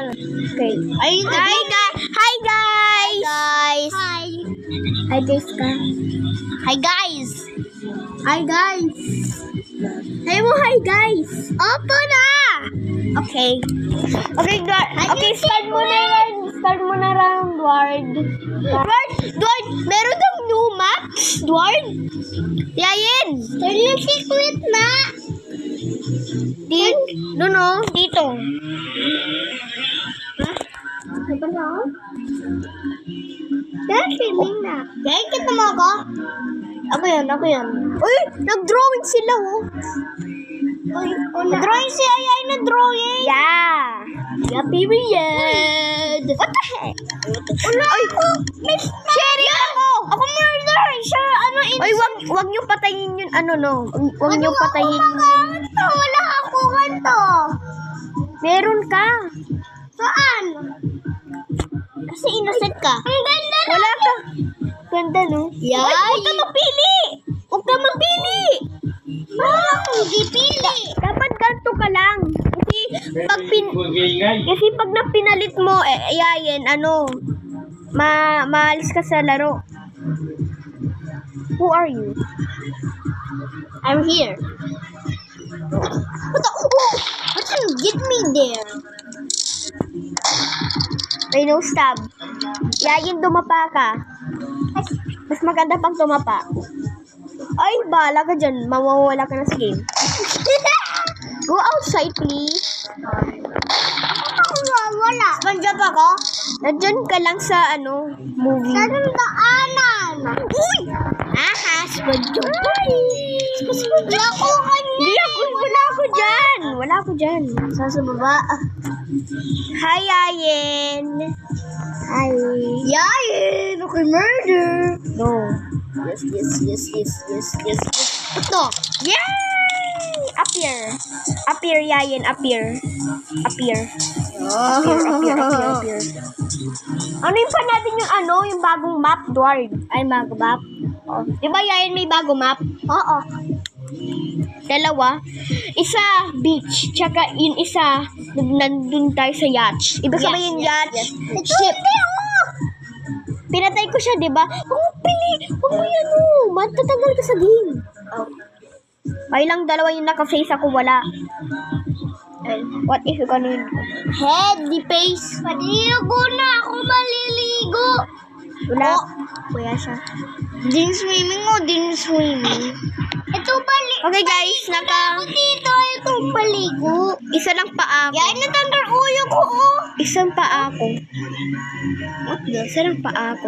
Okay. Hi guys! Hi guys! Hi. Hi guys ka. Hi guys. Hi guys! Hi mo, hi guys! Opo na. Okay. Okay, okay, start mo na yan. Start mo na round, Dward. Dward, meron kang new maps, Dward? Yayin! Turn secret na. No, dito. Diba na? Kaya feeling na. Kaya kita mo ako? Ako yan. Uy, nag-drawing sila, oh. Drawing si Ayay na drawing. Yeah. Yeah, period. What the heck? Ay, Miss Sherry, Ako murder. Siya, Ay, wag niyo patayin yun, Wag niyo patayin yun. Wala ako kanto. Meron ka. Saan? Kasi innocent ka. Ang ganda na. Wala ka. Ganda, no? Yay. Huwag ka mapili. Huwag ka mapili. Wala akong gipili. Dapat ganito ka lang. Kasi pag napinalit mo, yayin, maalis ka sa laro. Who are you? I'm here. What can get me there? May no stab. Yayin, dumapa ka. Mas maganda pag tumapa. Ay, bala ka dyan. Mawawala ka na sa game. Go outside, please. Wala. SpongeBob ako? Nandyan ka lang sa, movie. Saan ang daanan? Uy! Aha, SpongeBob. Wala ko kanya. Wala ako dyan. Sa baba. Hi, Yayin. Ay. Yayin! Okay, murder. No. Yes. Ito. Yay! Appear, Yayin. Appear. Appear. Ano yung pa natin yung bagong map, Dward? Ay, bagong map. Oh. Di ba, Yayin, may bagong map? Oo. Dalawa. Isa, beach. Tsaka yung isa, nandun tayo sa yacht. Ibig sabihin yacht, ship. Pinatay ko siya, di ba? Huwag mo pili. Huwag mo yan, matatagal ka sa game. May lang dalawa yung naka-face ako, wala. What if ganun? Head, di face. Maliligo na ako, maliligo. Wala. Kuya siya. Din swimming. Ito pali. Okay guys, Ako dito, itong paligo. isa lang paa ako. Yan, natanggal uyo ko, oh. Isang paa ako. Isa lang paa ako.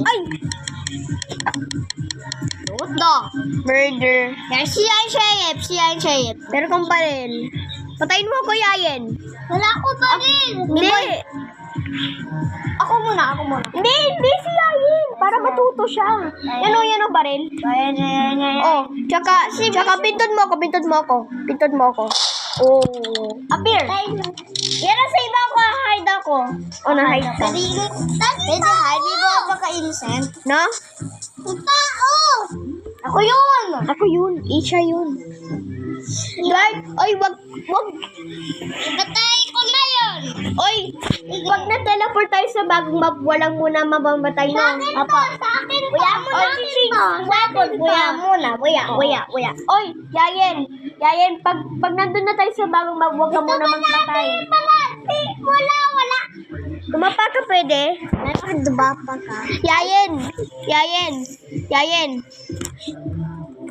Ay! What the? Murder. Yan, siya ang shayip. Pero kung pa rin. Patayin mo ako, Yayin. Wala ko pa rin. Hindi. Ako muna. Hindi si Yayin. Para matuto siya. Yan o ba rin? Oh, tsaka pintod mo ako. Oh. Appear. Yan ang sa iba ko, hide ako. Oh, na-hide ka. Pwede hide, di ba baka innocent? No? Tao! Ako yun! Ako yun. Isha yun. Lord, oy, wag. Patay ko na yun! Oy, wag na teleport tayo sa bagong map. Walang muna mamamatay Sa na. akin to! Sa akin to! Buya. Oy, Yayin, pag nandun na tayo sa bagong map, wag ka muna magpatay. Wala. Tumapa ka pwede? Nakadubapa ka. Yayin.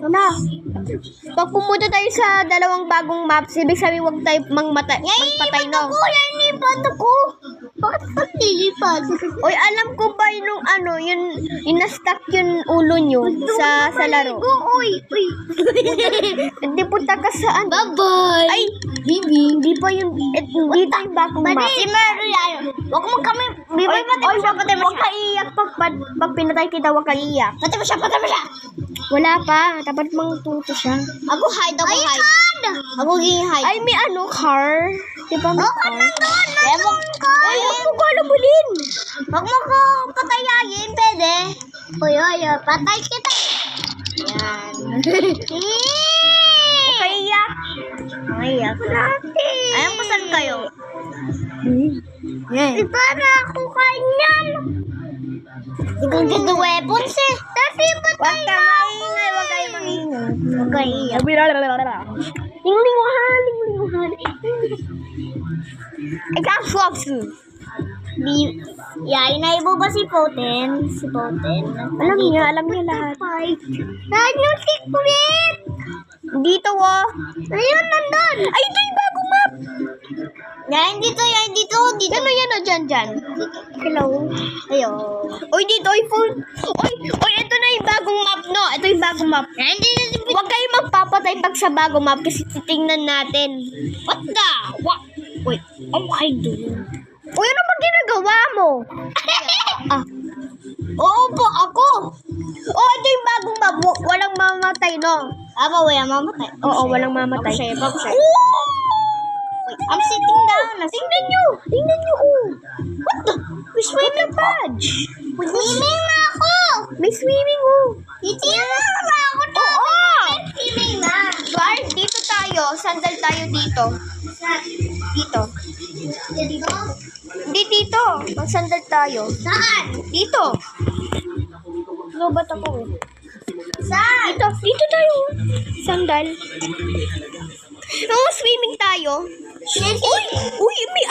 Ano? Pag pumunta tayo sa dalawang bagong maps, ibig sabihin wag tayo magpatay, no? Lilipat ako. Bakit ka lilipat? Oy, alam ko ba yung yung na-stuck yung ulo nyo sa laro? Uy. Hindi punta ka saan? Bye-bye. Ay, hindi pa yung, dito yung bagong map. Si Mary, wag mo kami. Oy, wag ka iiyak pag pinatay kita, wag ka iiyak. Patay mo siya. Wala pa, dapat tuto siya. Ako hide. Ako hide. Ay, may car. Di ba may car? Nandun ka. Ay, huwag mo ko alabulin. Huwag mo ko patayayin, pwede. Uy, patay kita. Yan. Kaya, Naiyak. Ayun ko saan kayo? Iba na ako kanyan. Gaganda weapons eh. Dati patay na ako. Huwag kayo mangingay. Huwag kayo iyak. Linglinguhan. Ay, kaksoks. Inay mo ba si Poten? Si Poten? Alam niya lahat. Saan yung secret? Dito, oh. Ayun, nandun. Ay, ito yung bagong map. Yan dito. Ano yan, oh, dyan. Hello. Ayun. Oy, dito, oy, full. Oy, ito na yung bagong map, no? Ito yung bagong map. Yan dito. Huwag kayo magpapatay pag sa bagong map kasi titingnan natin. What the? What? Wait, okay, dude. Uy, ano ba ginagawa mo? Oo po, ako. Oh, ito yung bagong map. Walang mamatay, no? Wala mamatay. Oo, walang mamatay. Babsay. I'm sitting down. Tingnan nyo, oh. What the? May swimming badge. Swimming na ako. May swimming, oh. Swimming na ako. Oo. Swimming na. Bart, dito tayo. Sandal tayo dito. Dito. Dito? Hindi dito. Magsandal tayo. Saan? Dito. Lobat ako. Saan? Dito tayo. Sandal. Swimming tayo. Uy, may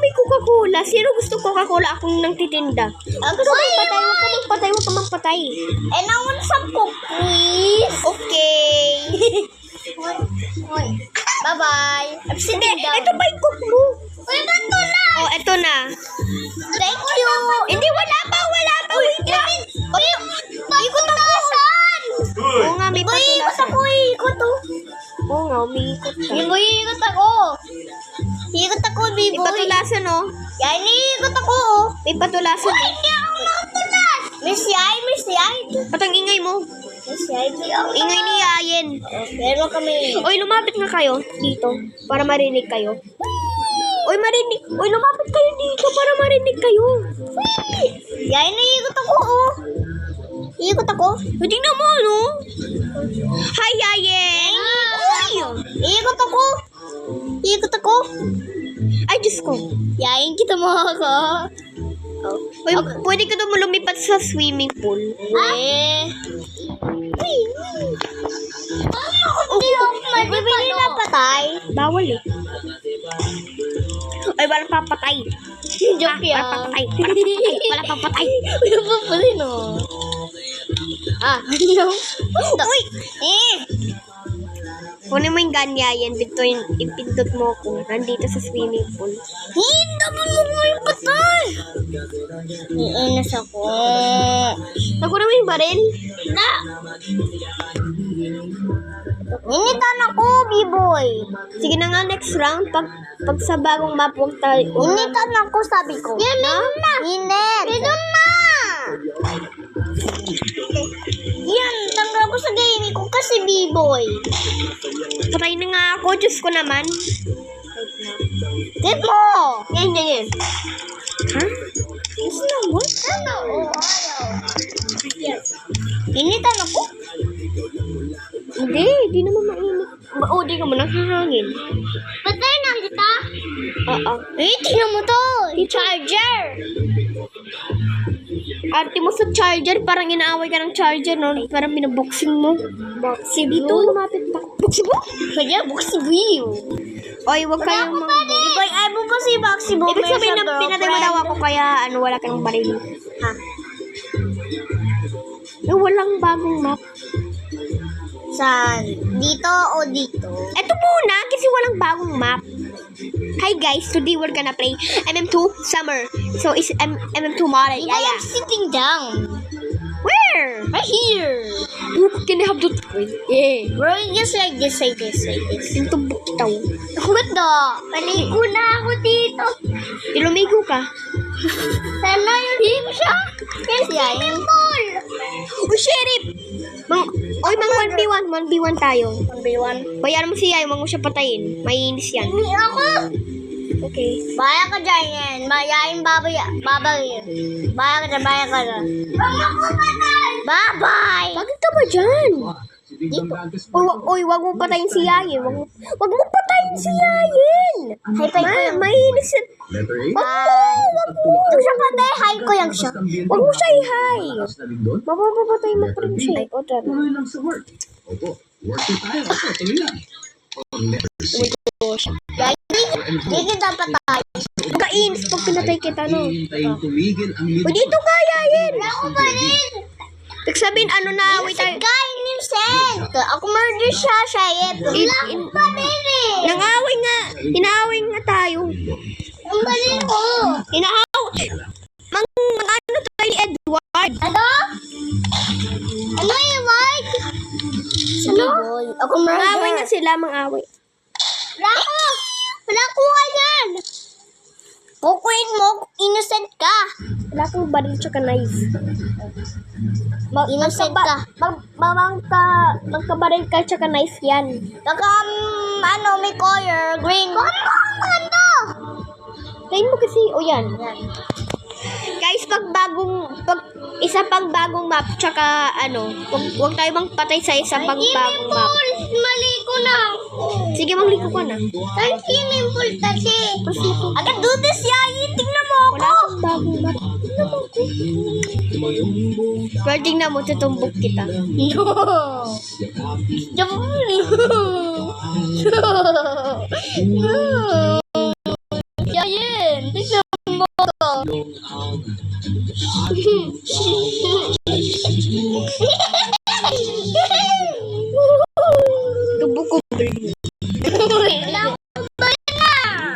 may Coca-Cola. Sino gusto Coca-Cola? Akong nang titinda. Huwag ka magpatay. And I want some cookies. Okay. Bye-bye. I'm Hindi, sitting down. ito ba yung cook mo? Uy, ganito na. Oh, ito na. Thank you. Hindi, wala pa. Wait lang. Ikot ako. Saan? Oo nga, may patulasan. Ikot ako. Oo nga, umiikot ka. Ikot ako. Ikot ako, May Biboy. patulasan, oh. Yan, ikot ako. May patulasan, eh. Hindi ako nakatulas. Miss Yay. Ba't ang ingay mo? Miss Yay, di ako. Ingay ni Yayen. Pero kami. Oy, lumapit nga kayo dito para marinig kayo. Oy, lumapit kayo dito para marinig kayo. Yay, ikot ako, oh. Ikot ako. Hindi na mo, no? Hi, Yayen! Uy! Ikot ako. Ay, Diyos ko. Yayin kita mo ako. Oy, pwede ka naman lumipat sa swimming pool. Hindi ako bibili na patay. Bawal, eh. Ay, walang papatay. Joke yan. Walang papatay. Wala pa pala, no? Ano? Uy! Kunin mo yung ganyayan. Ipindot mo ko. Nandito sa swimming pool. Hindi mo yung patay. Iinas ako. Nakunin mo yung baril? Na! Initan ako, B-boy. Sige na nga, next round. Pag sa bagong map, huwag tayo. Initan ako, sabi ko. Yan na. Init. Ito na. Yan, tanggal ko sa game ko kasi B-boy. Patay na nga ako. Diyos ko naman. Tip mo. Yan. Ha? Gusto na mo? Ano? Initan ako? Hindi naman mainit. Di ka mo naghahangin. Patay na kita? Oo. Tingnan mo to. Charger. Arte mo sa charger, parang inaaway ka ng charger, no? Parang binaboxing mo. Boxy Dito, lumapit pa. Boxing mo? Kaya boxy view. Oy, wag kayong Iboy, ay mo ba si boxy boomer Ibig sabihin na pinatay mo daw ako, kaya wala kang baril. Ha? Walang bagong map. Saan? Dito o dito? Eto muna, kasi walang bagong map. Hi guys, today we're gonna play MM2 Summer. So, it's MM2 model. Iboy, I'm sitting down. Where? Right here. Can I have the yeah. Bro, just like this. Ito buktaw. What the? Paligo na ako dito. Ilumigo ka. Sana yung team siya. Kasi yung ball. Oh, sheriff! Mang 1v1 tayo. 1v1. Bayaran mo siya, huwag mo siya patayin. Mainis yan. Hindi ako. Okay. Baya ka dyan yan. Mayayin babay. Baya ka dyan. Bye-bye. Bakit ka ba dyan? Uy, wag mo patayin si Yayin. Wag mo patayin si Yayin. Mainis siya. Wag mo. Ito siya patay, hi ko yung siya. Wag mo siya i-hi. Mapapapatay mo pa rin siya. O, tara. Hindi kita patay. Kainis pag pinatay kita, no? O, dito ka, Yayin. Ako pa rin. Sabihin, ano na, wait tayo. Guy, innocent. Ako murder siya, Shayet. Wala ko pa rin eh. Nang-away nga. Inaaway nga tayo. Ang galing ko. Mga ano tayo ni Edward. Ano? Ano yung white? Ano? Ako Mang-away murder. nga sila, mang-away. Rako! Wala ko yan. Kukuin mo, innocent ka. Wala kang baril tsaka knife. Innocent ka. Magkabaril ka tsaka knife yan. Baka, may color, green. Ano? Tayo mo kasi, o yan. Guys, isa pang bagong map, tsaka huwag tayo magpatay sa isa pang bagong map. Mali ko na. Sige, magliko ka na. Ay, swimming pool kasi. Agad dudes yayin. Tingnan mo Wala ako. kang bagong map. Tingnan mo ako. Pero tingnan mo, tutumbok kita. Yayin, tingnan mo ako. Tumbok ko.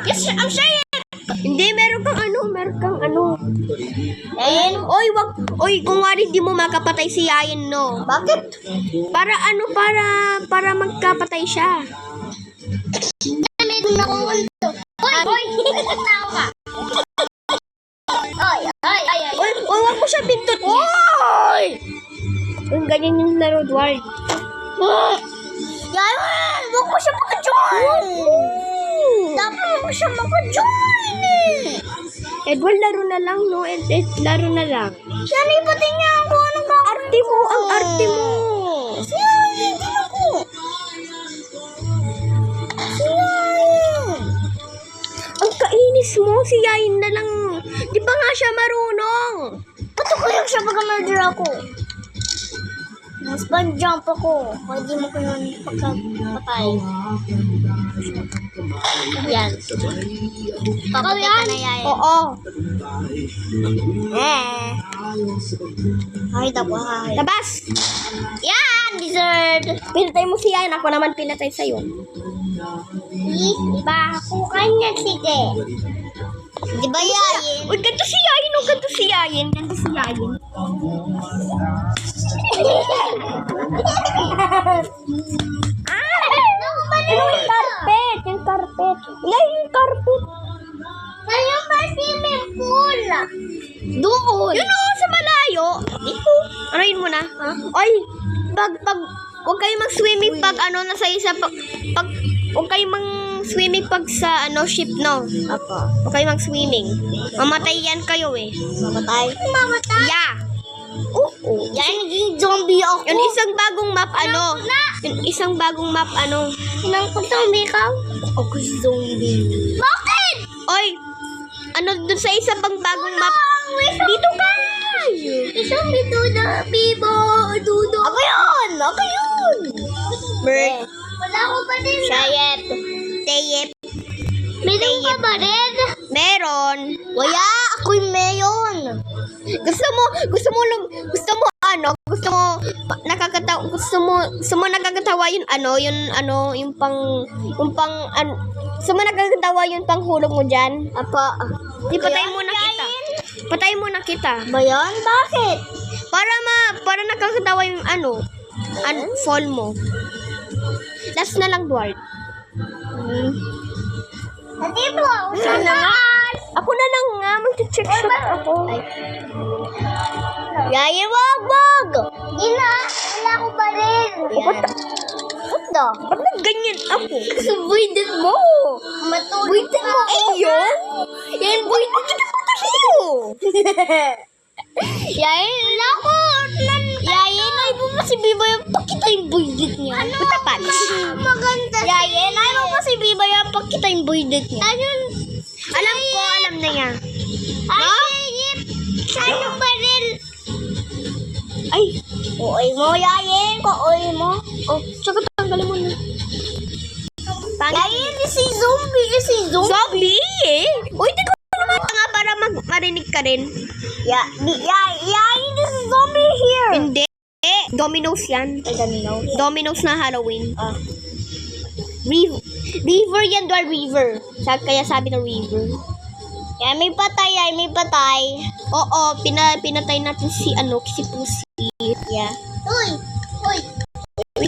Yes, I'm saying. Hindi, meron kang ano. Yayin, Oy, kung wari di mo makapatay si Yayin, no? bakit? Para magkapatay siya. Meron akong ulto. Hoy, tao ka. Ay. Oy, wag mo siya pintot. Oy! Yung ganyan yung laro, Edward. Yayin, huwag mo siya maka-join. Dapat mo siya maka-join eh. Edward, laro na lang, no? Laro na lang. Yan, ipating niya ako. Anong Arte mo, ang arte mo. Yayin, tingnan ko. Yayin. Ang kainis mo, si Yayin na lang. Di ba nga siya marunong? Ba't ako yung siya pag-murder ako? Mas jump ako. Pwede mo ko yun pagkapatay. Yan. Papatay ka na yan. Oo. Ay, tapos ay. Labas! Yan, dessert. Pinatay mo si Yayin, ako naman pinatay sa'yo. Diba? Ako kanya, sige. Diba yayin? Uy, ganito si Yayin, oh, ganito si Yayin. Ganito si Yayin. Yung carpet, yung carpet. Yung carpet. Ngayon ba swimming pool? Doon. Yun o, sa malayo. Dito. Arayin mo na. Ha? Oy, huwag kayo mag-swimming pag nasa isa, huwag kayo mag-swimming pag sa ship, no? Apo. Huwag kayo mag-swimming. Mamatay yan kayo eh. Mamatay? Mamatay? Yeah. Oo. Yan, naging zombie ako. Yung isang bagong map, Yung isang bagong map, Sinang zombie ka? Ako zombie. Bakit? Oy, dun sa isang pang bagong map. Dito ka! Zombie to the Bibo, Dudo. Ako yun! Bird. Wala ko pa din. Shayep. Tayep. Meron ka ba rin? Meron. Wala, ako'y mayon. Gusto mo nakakatawa gusto mo nakakatawa yung panghulog mo dyan? Apa? Di, patay muna kita. Ba yan? Bakit? Para nakakatawa yung fall mo. Last na lang, Dward. Hindi mo. Sana nga. Ako na lang nga, mag-check shot ako. Yayin, wag! Di na, wala ko pa rin. Ba't ganyan ako? Kasi buwitin mo. Matulog Buwitin mo. Yun? Yan, buwitin mo. Yayin, wala ko. Yayin, ay mo si Biboy yung pakita yung buisit niya. Ano? Matapat. Maganda. Yayen, ayaw mo si Biboy yung pakita yung buisit niya. Ayun. Alam ko, alam na niya. Ay, ano ba rin? Ay, Uy mo, Yayen. Uy mo. oh, tsaka tanggalin mo na. Yayen, si zombie. Si zombie. Zombie eh. Uy, di ko naman nga para marinig ka rin. Yayen, this is zombie here. Hindi. Domino's yan. Ay, ganun. Domino's na Halloween. River yan, Dwar River. Kaya sabi ng River. Yan, may patay. Oo, pinatay natin si Pussy. Yeah. Uy!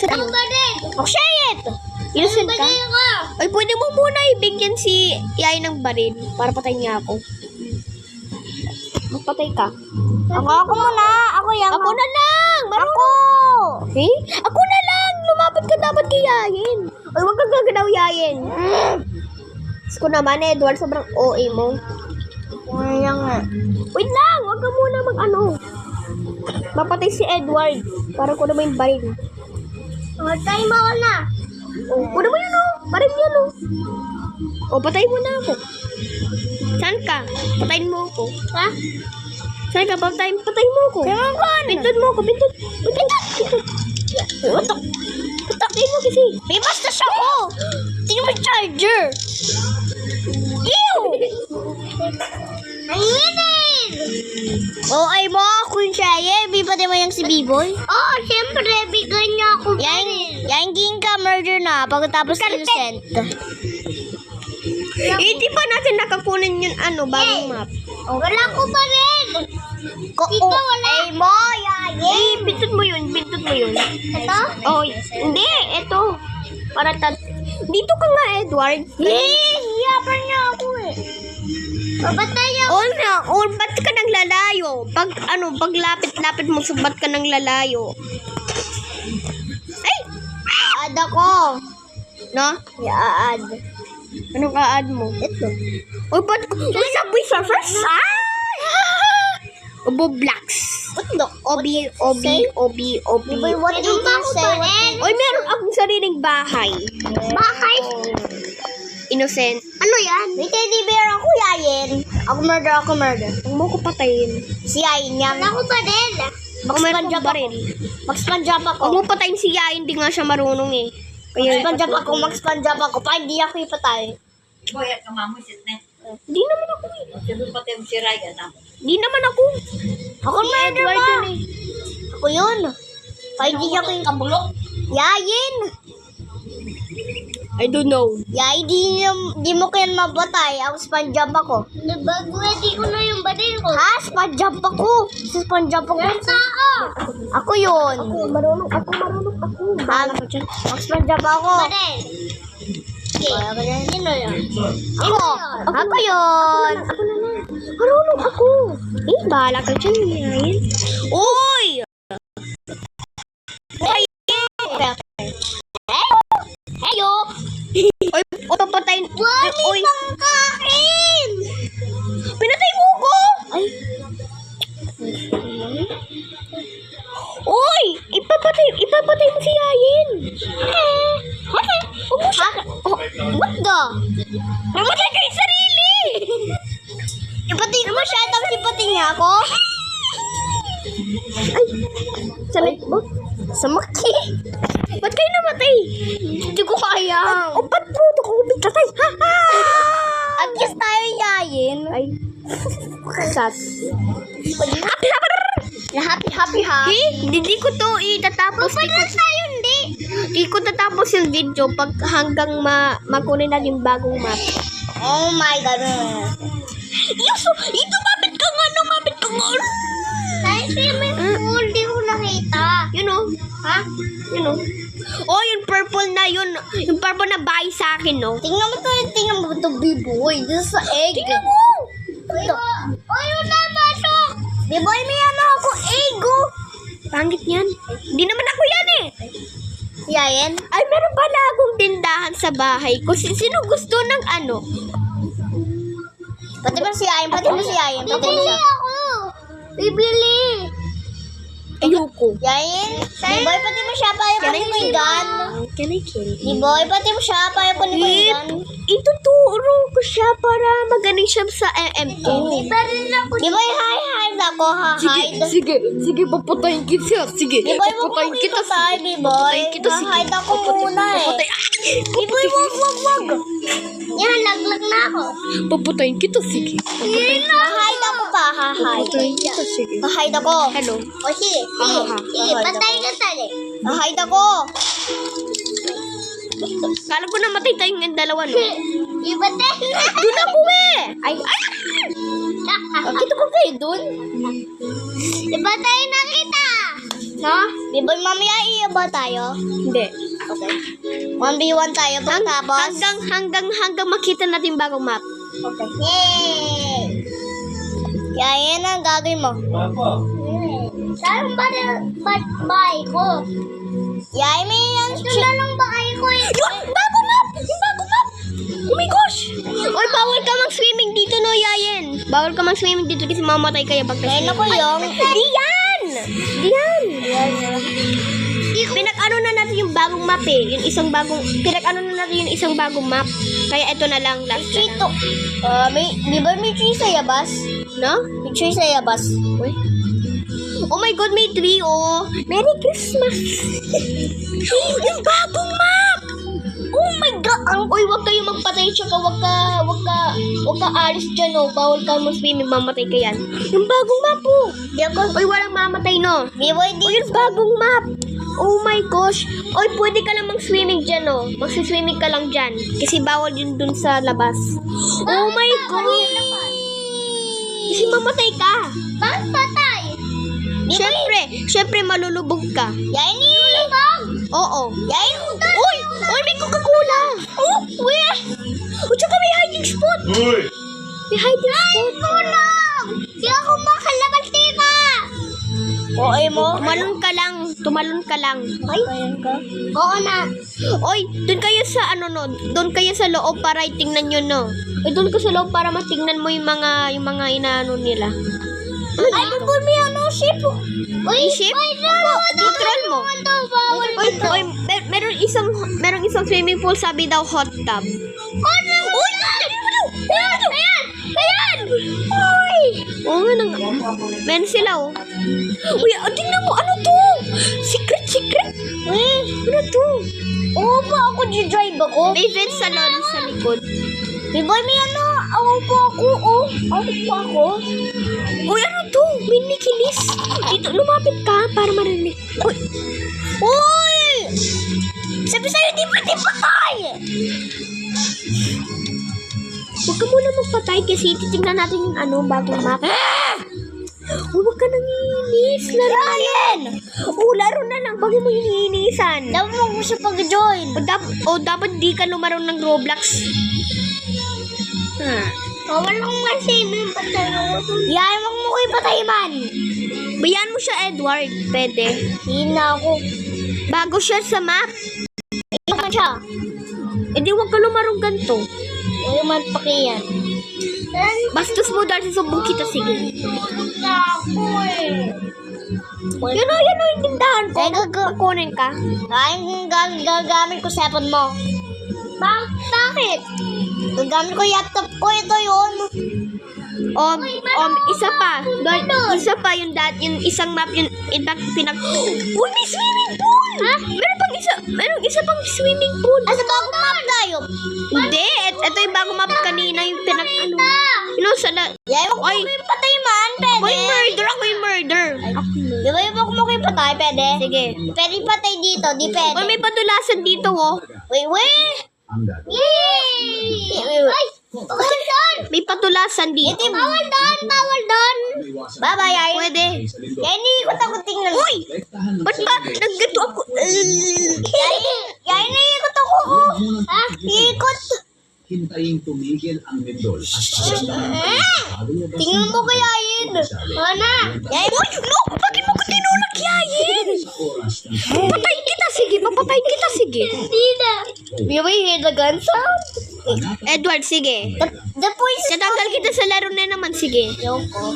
Ano ba rin? Oh, shit! Innocent ka? Ay, pwede mo muna ibigyan si Yay ng baril para patayin niya ako. Magpatay ka. Ako muna. Ako yan. Ako na lang! Ako! Okay? Ako na lang! Lumapit ka dapat kay Yayin. Ay, wag kang gagalaw Yayin. Ko naman, Edward, sobrang OA mo. Kaya nga. Wait lang! Wag ka muna mapatay si Edward. Para ko naman yung baril. Matay mo ako na. Oh, kuno mo yun baril yan Oh, patay mo na ako. Saan ka? Patayin mo ako. Ha? Saan ka? Patayin mo ako. Pindot mo ako. Pindot. Patayin mo kasi. May basta siya ko. Tingnan mo yung charger. Ew! Ang init! Ay mo ako yung Shaye. Bipatay mo yung si B-Boy. Oo, syempre. Bigyan niya ako. Yan ka murder na pagkatapos innocent. Di pa natin nakakunan yun bagong map. Wala ko pa rin. Ito wala. Ay mo, Yaye. Pintot mo yun. Ito? Oh, hindi. Ito. Para dito ka nga, Edward. Hiyapar niya ako eh. Babatay ako. Ba't ka nang lalayo? Pag lapit-lapit mo, ba't ka nang lalayo? Ay! Aad ako. No? I-add. Anong ka-add mo? Ito. Ba't? Subway Surfers? Obo Blacks. What the? Obi. Boy, what do you say? Oy, meron akong sariling bahay. Bakay? Innocent. Ano yan? May teddy bear ako, Yayin. Ako murder. Huwag mo ko patayin. Si Yayin yan. Ako pa din. Meron akong baril. Mag-spanjab Huwag ako. mo patayin si Yain, hindi nga siya marunong eh. Mag-spanjab ako. Pa hindi ako ipatay. Boy, at kamamusit na. Hindi naman ako eh. Sabi pati yung si Ryan na. Hindi naman ako. Ako murder Edward mo. yun eh. Ako yun. Pa hindi ako Kabulok. Yayin. I don't know. Yayin, di mo kaya mabatay. Ako spanjab ako. Nabagwedi ko na yung baril ko. Ha? Spanjab ako. Spanjab ako. Yung tao. Ako yun. Marunong ako. Mag-spanjab ako. Baril. Sino yan? Ako. Ako yun. Ako na lang. Marunong ako. Bahala ka dyan, Yain. Uy! Heyo. Oy, papatayin. Uy, Pangkain. pinatay mo ko! Ay. Uy! Ipapatay mo si Yain. What the? Mamatay ka yung sarili! Ipati mo siya, tapos ipati niya ako? Ay, sabi mo? Samaki. Ba't kayo namatay? Hindi ko kaya. Ba't mo? Ako bigtatay. At least tayo Yayin. Ay. Sas. Happy ha. Hindi ko to itatapos. Tayo hindi. Hindi ko tatapos yung video pag hanggang makunin natin bagong map. Oh my God. Mapit ka nga. Tayo may pool, di ko nakita. Yun o. Ha? Yun o. Oh, yung purple na yun. Yung purple na bahay sa akin, no? Tingnan mo to, B-boy. This is sa egg. Tingnan mo! Ito. Oh, yun na, pasok. B-boy, may ako, egg. Pangit yan. Hindi naman ako yan eh. Yayin? Ay, meron pala akong tindahan sa bahay ko. Sino gusto ng Pati mo si Yayin, Bibili ako. Bibili. Ayoko. Yain, B-boy, pati mo siya, payo pa ni mo yung gun. Can I kill him? B-boy, pati mo siya, payo pa ni mo yung gun. Ituturo ko siya para magaling siya sa MM2. B-boy, hide ako, hide. Sige, papatayin kita. Sige, B-boy, wag mo ipatay, B-boy. Hide ako muna eh. B-boy, wag. Yan, laglag na ako. Papatayin kita, sige. Hide ako pa, hide. kita, sige. Hide ako. Hello. O, sige, Hide patay ka tali. Hide ako. Kala ko namatay tayong dalawa, no? Ipatay na. Doon ako eh! Ay! Kita ko kayo doon? Ipatay na kita. No? Di ba mamaya iiba tayo? Hindi. Okay. 1v1 tayo pagkatapos. Hanggang makita natin bagong map. Okay. Yay! Kaya yan ang gagawin mo. Saan ba bahay ko? Yay, may yan. Ito na lang bahay ko eh. Yung bagong map! Oh my gosh! Oy, bawal ka mag-swimming dito, no, Yayen. Bawal ka mag-swimming dito kasi mamatay kayo pag Kaya ako yung... Diyan! Pinag-ano na natin yung bagong map eh. Pinag-ano na natin yung isang bagong map. Kaya ito na lang, last na lang. Chito. Di ba may tree sa yabas? No? May tree sa yabas. Uy. Oh my God, may tree, oh. Merry Christmas. Yung bagong map. Oh my God! Uy, wag kayo magpatay, tsaka wag ka alis dyan, oh. Bawal ka mag-swimming, mamatay ka yan. Yung bagong map, oh. Di ako... Uy, walang mamatay, no? B-boy, Uy, yung bagong map. Oh my gosh. Uy, pwede ka lang mag-swimming dyan, oh. Mag-swimming ka lang dyan. Kasi bawal yun dun sa labas. Oh my God. Kasi mamatay ka. Bakit patay? Siyempre, malulubog ka. Yain nilulubog! Oo. Yain Uy, may Coca-Cola. Oh, weh. O, tsaka may hiding spot. Uy! May hiding spot. tulong! Di ako makalabas dito! Oo mo. Tumalon ka lang. Ay? Oo na. Oy, doon kayo sa doon kayo sa loob para itingnan nyo, no. Doon ka sa loob para matingnan mo yung mga inaano nila. Ay, bubul may ship. Uy, Ship? Bawal Control mo. Oy, merong isang swimming pool, sabi daw hot tub. Uy! Ayan! Uy! Oo nga nang, meron sila, oh. Uy, tingnan mo, ano to? Secret? Ano to? Oo ba ako drive ako? May vent salon sa likod. May boy, may ako po ako, oh. Ako po ako. Uy, ano to? May nikilis. Dito, lumapit ka para marinig. Uy! Uy! Sabi sa'yo, di patay! Huwag ka muna magpatay kasi titignan natin yung bagong map. Huwag ka nang iinis. Laro na lang. Laro na lang. Bakit mo iniinisan? Dapat mo siya pag-join. Dapat di ka lumaro ng Roblox. Walang masibing patay ako. Yan, wag mo ko ipatay man. Bayan mo siya, Edward. Pwede. Hindi na ako. Bago siya sa map. Ipan siya. Di wag ka lumarong ganito. Uy, man pakiyan. Bastos mo dahil sumbong kita. Sige. Ako eh. Yan o, yung tindahan ko. Kukunin ka. Ay, gagamit ko cellphone mo. Bakit? Gagamit ko laptop ko. Ito yun. Isa pa. Isa pa yung isang map yung Uy, may swimming pool! Ha? Meron isa pang swimming pool. Asa bagong map tayo? Hindi, ito yung bagong map kanina yung Yay, wag mo ko ipatay man, pwede. Ako yung murder. Di ba wag mo ko ipatay, pwede? Sige. Pwede ipatay dito, di pwede. Uy, may padulasan dito, oh. Wait. Yay! Ay! Bawal doon! May patulasan dito. Bawal doon! Bye-bye, ay. Pwede. Kaya iniikot ako tingnan. Uy! Ba't ba? Naggato ako. Kaya iniikot ako. Ha? Iikot. Hintayin tumigil ang lindol at Tingnan mo kaya yun. Ana. Uy! No! Bakit mo ko tinulak, Yayin? Papatayin kita, sige. Hindi na. May we hear the gun sound? Edward, sige. The voice is... Tatanggal kita sa laro na naman, sige. Yoko.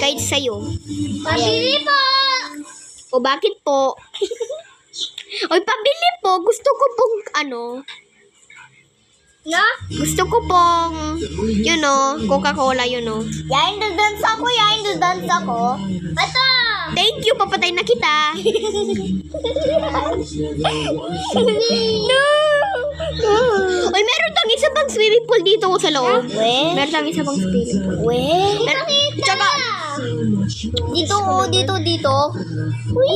Kahit sa'yo. Pabili po! O bakit po? Oy, pabili po. Gusto ko pong Na? gusto ko pong, Coca-Cola, Yain dance ako, Ito! Thank you, papatay na kita. No! Oy, meron tong isa pang swimming pool dito sa loob. We? Meron tong isa pang swimming pool. We? Tsaka, Dito. Uy!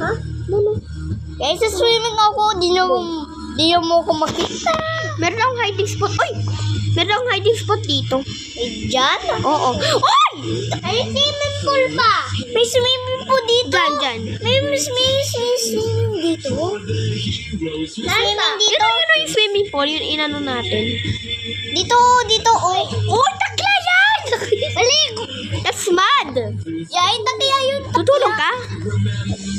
ha? Guys, sa swimming ako, di niyo mo ko makita. Meron akong hiding spot. Oy! Meron akong hiding spot dito. Diyan? Oo. Oy! Ay, swimming pool pa. May swimming pool dito. Dyan. May swimming dito. Swimming dito. Yun yung swimming pool. Yun inano natin. Dito, oh. Oh, takla yan! Maligo. That's mad. Yain, takya yun. Tutulog ka?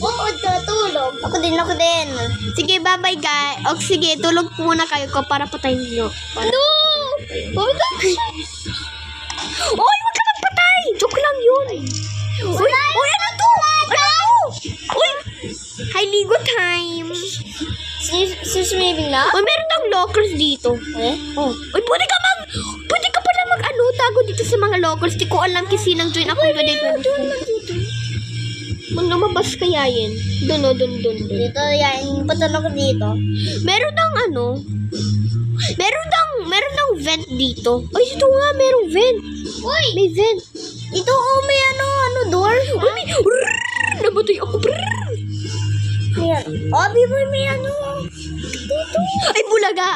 Oo, tutulog. Ako din. Sige, bye-bye, guys. O, sige, tulog muna kayo ko para patayin nyo. No! Oh, Oy, wag ka magpatay! Joke lang yun. Uy, ano to? Uy, hi, ligo time. si swimming na? Uy, meron tang lockers dito. Eh? Oh. Uy, pwede ka pala tago dito sa mga lockers. Di ko alam kasi nang join ako. Mang lumabas kaya yun. Doon. Dito, yain. Punta na ko dito. Meron ng vent dito. Ay, ito nga, merong vent. Uy! May vent. Dito, may door. Uy, may... Namatay ako. Ayan. Boy, may dito. Ay, bulaga.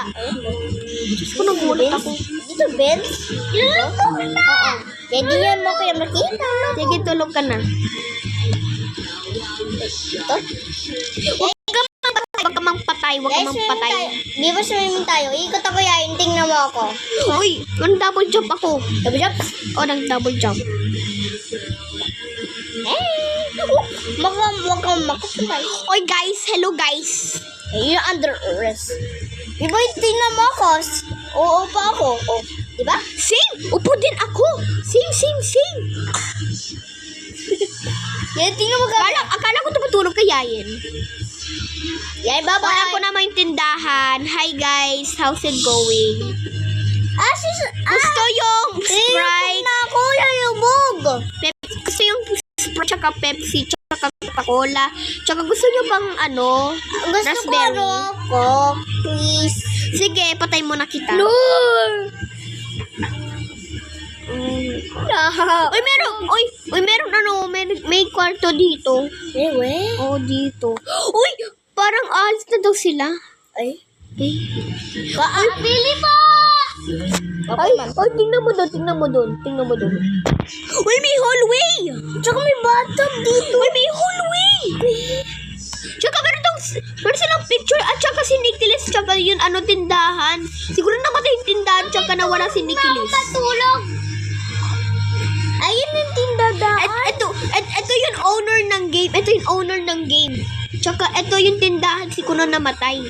Diyos ko, nagulat ako. Dito, bench. Ilalong ko na. Oo. Hindi yan mo kaya makita. Sige, tulog ka na. Ito. Huwag ka mang patay. Di ba swimming tayo? Ikot ako yain. Tingnan mo ako. Uy, double jump ako. Double jump. Double jump. Wag kang makapatay. Oy, guys. Hello, guys. Yun yung under arrest. Di ba tingnan mo ako? Oo pa ako. Oh. Di ba? Same. Upo din ako. Same. Yan, tingnan mo kami. Akala ko tumutulog ka, Yayin. Yain, bye-bye. Wala ko naman yung tindahan. Hi, guys. How's it going? Gusto yung Sprite. na ako. Yayubog. Gusto yung Sprite, tsaka Pepsi, tsaka Coca-Cola. Tsaka gusto nyo pang Gusto raspberry. ko Coke, please. Sige, patay mo na kita. No! May kwarto dito. Ewe. Oh, dito. Uy, parang alis na daw sila. Ay. Okay. Pili po! Ay, tingnan mo doon. Uy, may hallway! Tsaka may bathtub dito. Uy, may hallway! Tsaka meron silang picture at tsaka si Nicholas tsaka yun tindahan. Siguro namatay yung tindahan tsaka nawala si Nicholas. Matulog. Ayun yung tindadaan. Ito yung owner ng game. Tsaka ito yung tindahan siguro namatay.